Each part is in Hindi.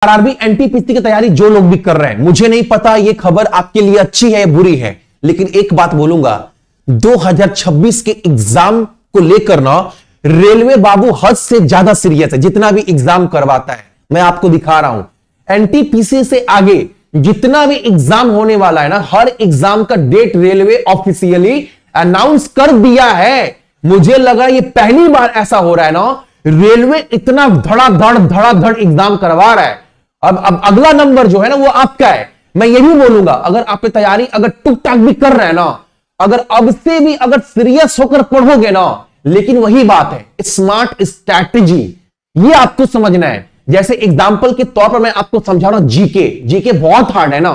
आरआरबी एनटीपीसी की तैयारी जो लोग भी कर रहे हैं, मुझे नहीं पता ये खबर आपके लिए अच्छी है या बुरी है, लेकिन एक बात बोलूंगा, 2026 के एग्जाम को लेकर ना रेलवे बाबू हद से ज्यादा सीरियस है। जितना भी एग्जाम करवाता है, मैं आपको दिखा रहा हूं, एनटीपीसी से आगे जितना भी एग्जाम होने वाला है ना, हर एग्जाम का डेट रेलवे ऑफिशियली अनाउंस कर दिया है। मुझे लगा ये पहली बार ऐसा हो रहा है ना, रेलवे इतना धड़ाधड़ एग्जाम करवा रहा है। अब अगला नंबर जो है ना वो आपका है। मैं ये भी बोलूंगा, अगर आप तैयारी अगर टुक टाक भी कर रहे हैं ना, अगर अब से भी अगर सीरियस होकर पढ़ोगे ना, लेकिन वही बात है, स्मार्ट स्ट्रैटेजी ये आपको समझना है। जैसे एग्जांपल के तौर पर मैं आपको समझा रहा हूं, जीके बहुत हार्ड है ना,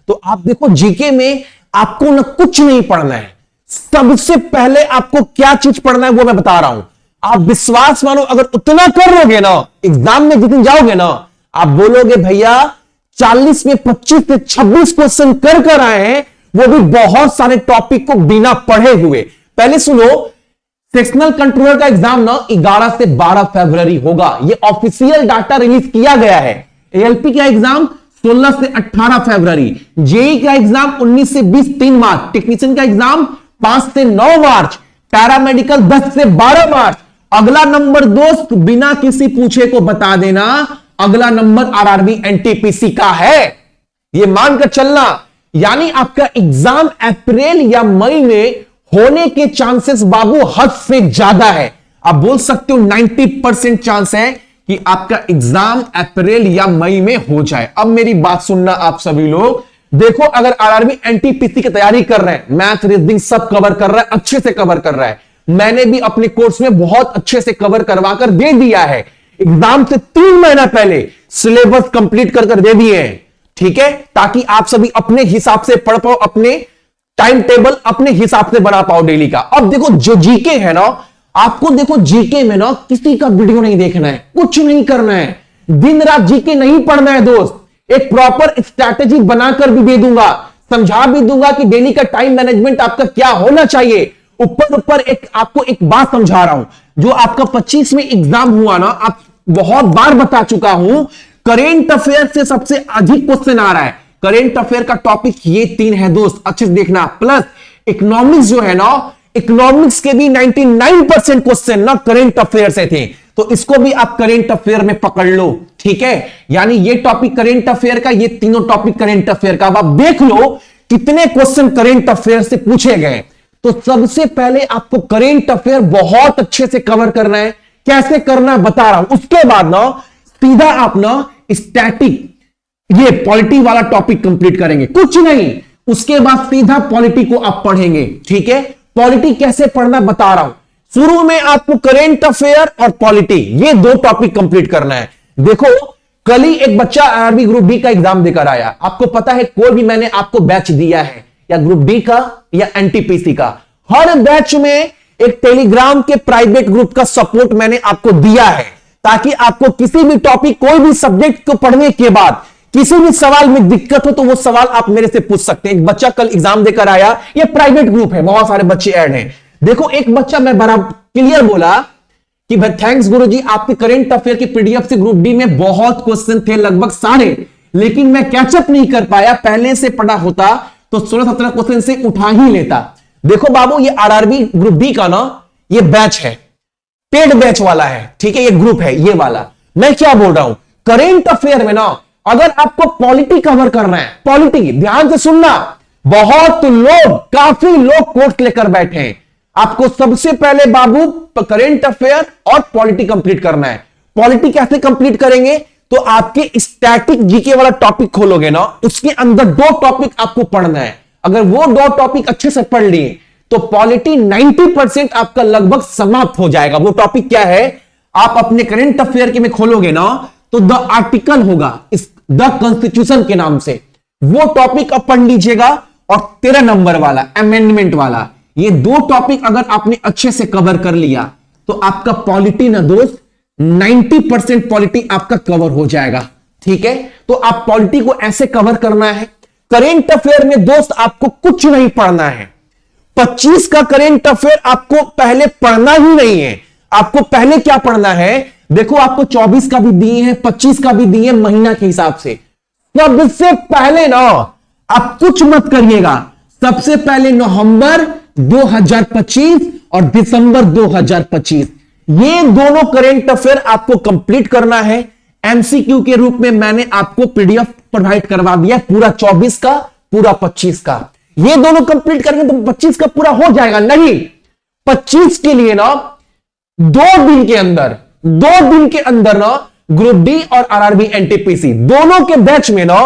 तो आप देखो जीके में आपको ना कुछ नहीं पढ़ना है, सबसे पहले आपको क्या चीज पढ़ना है वो मैं बता रहा हूं। आप विश्वास मानो, अगर उतना कर लोगे ना, एग्जाम में जितने जाओगे ना, आप बोलोगे भैया 40 में 25 से 26 क्वेश्चन कर आए हैं, वो भी बहुत सारे टॉपिक को बिना पढ़े हुए। पहले सुनो, सेक्शनल कंट्रोलर का एग्जाम ना 11 से 12 फरवरी होगा, ये ऑफिशियल डाटा रिलीज किया गया है। एएलपी का एग्जाम 16 से 18 फरवरी, जेई का एग्जाम 19 से 20 3 मार्च, टेक्नीशियन का एग्जाम 5 से 9 मार्च, पैरामेडिकल 10 से 12 मार्च। अगला नंबर दोस्त बिना किसी पूछे को बता देना, अगला नंबर आरआरबी एनटीपीसी का है, यह मानकर चलना। यानी आपका एग्जाम अप्रैल या मई में होने के चांसेस बाबू हद से ज्यादा है। आप बोल सकते हो 90% चांस है कि आपका एग्जाम अप्रैल या मई में हो जाए। अब मेरी बात सुनना आप सभी लोग, देखो अगर आरआरबी एनटीपीसी की तैयारी कर रहे हैं, मैथ रीजनिंग सब कवर कर रहा है, अच्छे से कवर कर रहा है, मैंने भी अपने कोर्स में बहुत अच्छे से कवर करवाकर दे दिया है। एग्जाम से 3 महीना पहले सिलेबस कंप्लीट कर दे दिए हैं, ठीक है, ताकि आप सभी अपने हिसाब से पढ़ पाओ, अपने टाइम टेबल अपने हिसाब से बना पाओ डेली का। अब देखो जो जीके है ना, आपको देखो जीके में ना किसी का वीडियो नहीं देखना है, कुछ नहीं करना है, दिन रात जीके नहीं पढ़ना है दोस्त। एक प्रॉपर स्ट्रैटेजी बनाकर भी दे दूंगा, समझा भी दूंगा कि डेली का टाइम मैनेजमेंट आपका क्या होना चाहिए। ऊपर एक आपको एक बात समझा रहा हूं, जो आपका 25 में एग्जाम हुआ ना, आप बहुत बार बता चुका हूं, करेंट अफेयर से सबसे अधिक क्वेश्चन आ रहा है। करेंट अफेयर का टॉपिक ये 3 है दोस्त, अच्छे से देखना। प्लस इकोनॉमिक्स जो है ना, इकोनॉमिक्स के भी 99% क्वेश्चन ना करेंट अफेयर से थे, तो इसको भी आप करेंट अफेयर में पकड़ लो, ठीक है। यानी ये टॉपिक करेंट अफेयर का, ये तीनों टॉपिक करेंट अफेयर का। अब आप देख लो कितने क्वेश्चन करेंट अफेयर से पूछे गए। तो सबसे पहले आपको करेंट अफेयर बहुत अच्छे से कवर करना है। कैसे करना है बता रहा हूं। उसके बाद ना सीधा आप ना स्टैटिक ये पॉलिटी वाला टॉपिक कंप्लीट करेंगे, कुछ नहीं, उसके बाद सीधा पॉलिटी को आप पढ़ेंगे, ठीक है। पॉलिटी कैसे पढ़ना बता रहा हूं। शुरू में आपको करेंट अफेयर और पॉलिटी ये 2 टॉपिक कंप्लीट करना है। देखो कल ही एक बच्चा आरआरबी ग्रुप बी का एग्जाम देकर आया, आपको पता है कोई भी मैंने आपको बैच दिया है, या ग्रुप बी का या एनटीपीसी का, हर बैच में एक टेलीग्राम के प्राइवेट ग्रुप का सपोर्ट मैंने आपको दिया है, ताकि आपको किसी भी टॉपिक कोई भी सब्जेक्ट को पढ़ने के बाद किसी भी सवाल में दिक्कत हो तो वो सवाल आप मेरे से पूछ सकते हैं। एक बच्चा कल एग्जाम देकर आया, ये प्राइवेट ग्रुप है, बहुत सारे बच्चे ऐड हैं। देखो एक बच्चा मैं बड़ा क्लियर बोला कि भाई थैंक्स गुरुजी, आपके करेंट अफेयर की पीडीएफ से ग्रुप डी में बहुत क्वेश्चन थे, लगभग सारे, लेकिन मैं कैचअप नहीं कर पाया, पहले से पढ़ा होता तो 16-17 क्वेश्चन से उठा ही लेता। देखो बाबू ये आरआरबी ग्रुप बी का ना ये बैच है, पेड बैच वाला है, ठीक है, ये ग्रुप है ये वाला। मैं क्या बोल रहा हूं, करेंट अफेयर में ना अगर आपको पॉलिटी कवर करना है, पॉलिटी ध्यान से सुनना, बहुत लोग, काफी लोग कोर्स लेकर बैठे हैं। आपको सबसे पहले बाबू करेंट अफेयर और पॉलिटी कंप्लीट करना है। पॉलिटी कैसे कंप्लीट करेंगे, तो आपके स्टैटिक जीके वाला टॉपिक खोलोगे ना, उसके अंदर 2 टॉपिक आपको पढ़ना है। अगर वो 2 टॉपिक अच्छे से पढ़ लिए तो पॉलिटी 90% आपका लगभग समाप्त हो जाएगा। वो टॉपिक क्या है, आप अपने करेंट अफेयर के में खोलोगे ना, तो द आर्टिकल होगा इस द कॉन्स्टिट्यूशन के नाम से, वो टॉपिक आप पढ़ लीजिएगा। और 13 नंबर वाला अमेंडमेंट वाला, ये 2 टॉपिक अगर आपने अच्छे से कवर कर लिया तो आपका पॉलिटी ना दोस्त 90% पॉलिटी आपका कवर हो जाएगा, ठीक है। तो आप पॉलिटी को ऐसे कवर करना है। करेंट अफेयर में दोस्त आपको कुछ नहीं पढ़ना है, 25 का करेंट अफेयर आपको पहले पढ़ना ही नहीं है। आपको पहले क्या पढ़ना है, देखो आपको 24 का भी दिए हैं, 25 का भी दिए महीना के हिसाब से। सबसे पहले ना आप कुछ मत करिएगा, सबसे पहले नवंबर 2025 और दिसंबर 2025 ये दोनों करेंट अफेयर आपको कंप्लीट करना है। एमसीक्यू के रूप में मैंने आपको पीडीएफ प्रोवाइड करवा दिया, पूरा 24 का पूरा 25 का। ये दोनों कंप्लीट करेंगे तो 25 का पूरा हो जाएगा। नहीं, 25 के लिए ना 2 दिन के अंदर ना ग्रुप डी और आरआरबी एनटीपीसी दोनों के बैच में ना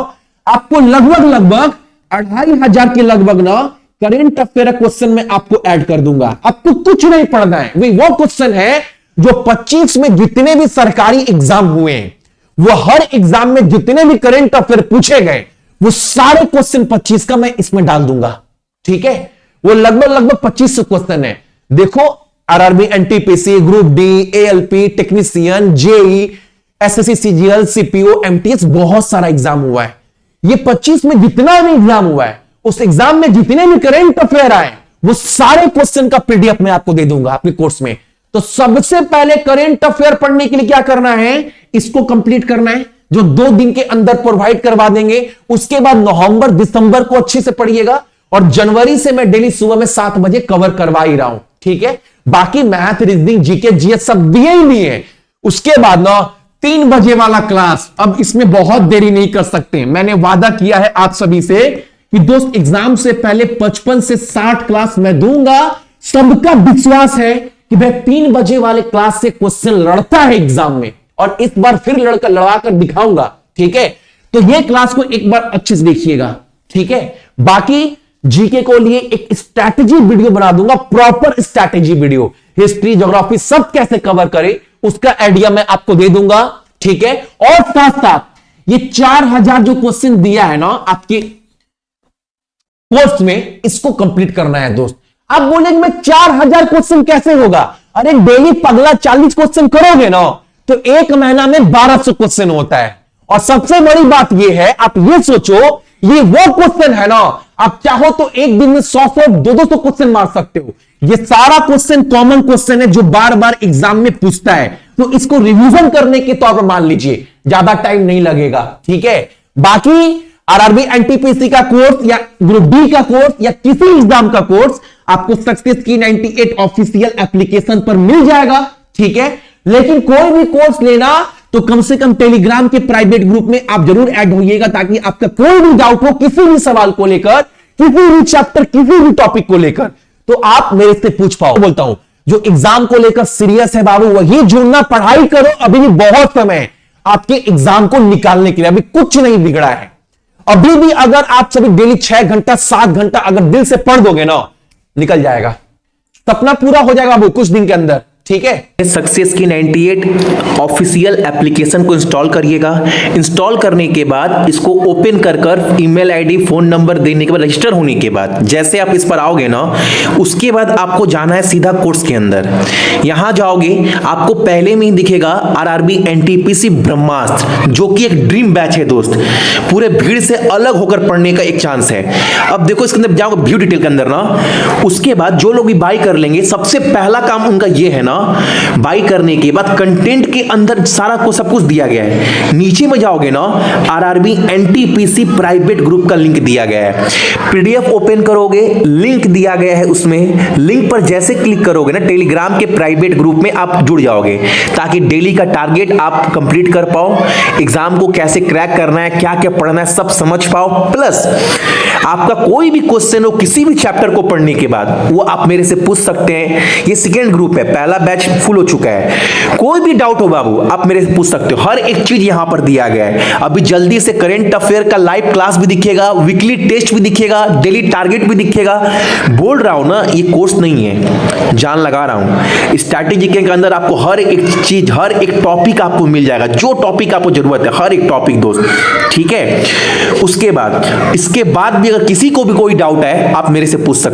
आपको लगभग 2500 के लगभग ना करेंट अफेयर क्वेश्चन में आपको ऐड कर दूंगा। आपको कुछ नहीं पढ़ना है, वही वो क्वेश्चन है जो 25 में जितने भी सरकारी एग्जाम हुए हैं, वो हर एग्जाम में जितने भी करेंट अफेयर पूछे गए, वो सारे क्वेश्चन 25 का मैं इसमें डाल दूंगा। ठीक है, वो लगभग 25 क्वेश्चन है। देखो RRB NTPC, group D, ALP, technician, JE, SSC, CGL, CPO, MTS, बहुत सारा एग्जाम हुआ है। ये 25 में जितना भी एग्जाम हुआ है, उस एग्जाम में जितने भी करेंट अफेयर आए, वो सारे क्वेश्चन का पीडीएफ मैं आपको दे दूंगा अपने कोर्स में। तो सबसे पहले करेंट अफेयर पढ़ने के लिए क्या करना है, इसको कंप्लीट करना है, जो 2 दिन के अंदर प्रोवाइड करवा देंगे। उसके बाद नवंबर दिसंबर को अच्छे से पढ़िएगा, और जनवरी से मैं डेली सुबह में 7 बजे कवर करवा ही रहा हूं। ठीक है, बाकी मैथ, रीजनिंग, जीके, जीएस सब दिए ही नहीं है। उसके बाद ना 3 बजे वाला क्लास, अब इसमें बहुत देरी नहीं कर सकते। मैंने वादा किया है आप सभी से कि दोस्त एग्जाम से पहले 55 से 60 क्लास मैं दूंगा। सबका विश्वास है कि भाई 3 बजे वाले क्लास से क्वेश्चन लड़ता है एग्जाम में, और इस बार फिर लड़ा कर दिखाऊंगा। ठीक है, तो ये क्लास को एक बार अच्छे से देखिएगा। ठीक है, बाकी जीके को लिए एक स्ट्रैटेजी वीडियो बना दूंगा, proper strategy video, history, geography सब कैसे कवर करे उसका आइडिया मैं आपको दे दूंगा। ठीक है, और साथ साथ ये 4000 जो क्वेश्चन दिया है ना आपके कोर्स में, इसको कंप्लीट करना है दोस्त। आप बोलेंगे मैं 4000 क्वेश्चन कैसे होगा, अरे डेली पगला 40 क्वेश्चन करोगे ना तो एक महीना में 1200 क्वेश्चन होता है। और सबसे बड़ी बात यह है, आप ये सोचो, ये वो क्वेश्चन है ना, आप चाहो तो एक दिन में 100 200 क्वेश्चन मार सकते हो। ये सारा क्वेश्चन कॉमन क्वेश्चन है जो बार बार एग्जाम में पूछता है, तो इसको रिवीजन करने के तौर पर मान लीजिए, ज्यादा टाइम नहीं लगेगा। ठीक है, बाकी आरआरबी एनटीपीसी का कोर्स या ग्रुप डी का कोर्स या किसी एग्जाम का कोर्स आपको सक्सेस की 98 ऑफिशियल एप्लीकेशन पर मिल जाएगा। ठीक है, लेकिन कोई भी कोर्स लेना तो कम से कम टेलीग्राम के प्राइवेट ग्रुप में आप जरूर ऐड होइएगा, ताकि आपका कोई भी डाउट हो किसी भी सवाल को लेकर, किसी भी चैप्टर, किसी भी टॉपिक को लेकर, तो आप मेरे से पूछ पाओ। बोलता हूं जो एग्जाम को लेकर सीरियस है बाबू, वही जुड़ना, पढ़ाई करो, अभी भी बहुत समय है आपके एग्जाम को निकालने के लिए, अभी कुछ नहीं बिगड़ा है। अभी भी अगर आप सभी डेली 6 घंटा 7 घंटा अगर दिल से पढ़ दोगे ना, निकल जाएगा, सपना पूरा हो जाएगा बाबू कुछ दिन के अंदर। ठीक है, सक्सेस की 98 ऑफिशियल एप्लीकेशन को इंस्टॉल करिएगा। इंस्टॉल करने के बाद इसको ओपन कर ईमेल आईडी, फोन नंबर देने के बाद, रजिस्टर होने के बाद जैसे आप इस पर आओगे ना, उसके बाद आपको जाना है सीधा कोर्स के अंदर। यहां जाओगे, आपको पहले में ही दिखेगा आरआरबी एनटीपीसी ब्रह्मास्त्र, जो कि एक ड्रीम बैच है दोस्त। पूरे भीड़ से अलग होकर पढ़ने का एक चांस है। अब देखो इसके अंदर जाओगे व्यू डिटेल के अंदर ना, उसके बाद जो लोग भी बाय कर लेंगे, सबसे पहला काम उनका ये है ना, बाई करने के बाद कंटेंट के अंदर सारा को सब कुछ दिया गया है। नीचे में जाओगे ना, आरआरबी एनटीपीसी प्राइवेट ग्रुप का लिंक दिया गया है। पीडीएफ ओपन करोगे, लिंक दिया गया है उसमें। लिंक पर जैसे क्लिक करोगे ना, टेलीग्राम के प्राइवेट ग्रुप में आप जुड़ जाओगे, ताकि डेली का टारगेट आप कंप्लीट कर पाओ, एग्जाम को कैसे क्रैक करना है, क्या क्या पढ़ना है, सब समझ पाओ। प्लस आपका कोई भी क्वेश्चन हो किसी भी चैप्टर को पढ़ने के बाद, वो आप मेरे से पूछ सकते हैं। ये सेकेंड ग्रुप है, पहला बैच फुल हो चुका है। कोई भी डाउट हो बाबू, आप मेरे से पूछ सकते हो। हर एक चीज यहां पर दिया गया है। अभी जल्दी से करंट अफेयर का लाइव क्लास भी दिखेगा, वीकली टेस्ट भी दिखेगा, डेली टारगेट भी दिखेगा। बोल रहा हूं ना, ये कोर्स नहीं है, जान लगा रहा हूं। स्ट्रैटेजी के अंदर आपको हर एक चीज, हर एक टॉपिक आपको मिल जाएगा, जो टॉपिक आपको जरूरत है, हर एक टॉपिक दोस्त। ठीक है, उसके बाद इसके बाद भी अगर किसी को भी कोई डाउट है, आप मेरे से पूछ सकते हैं।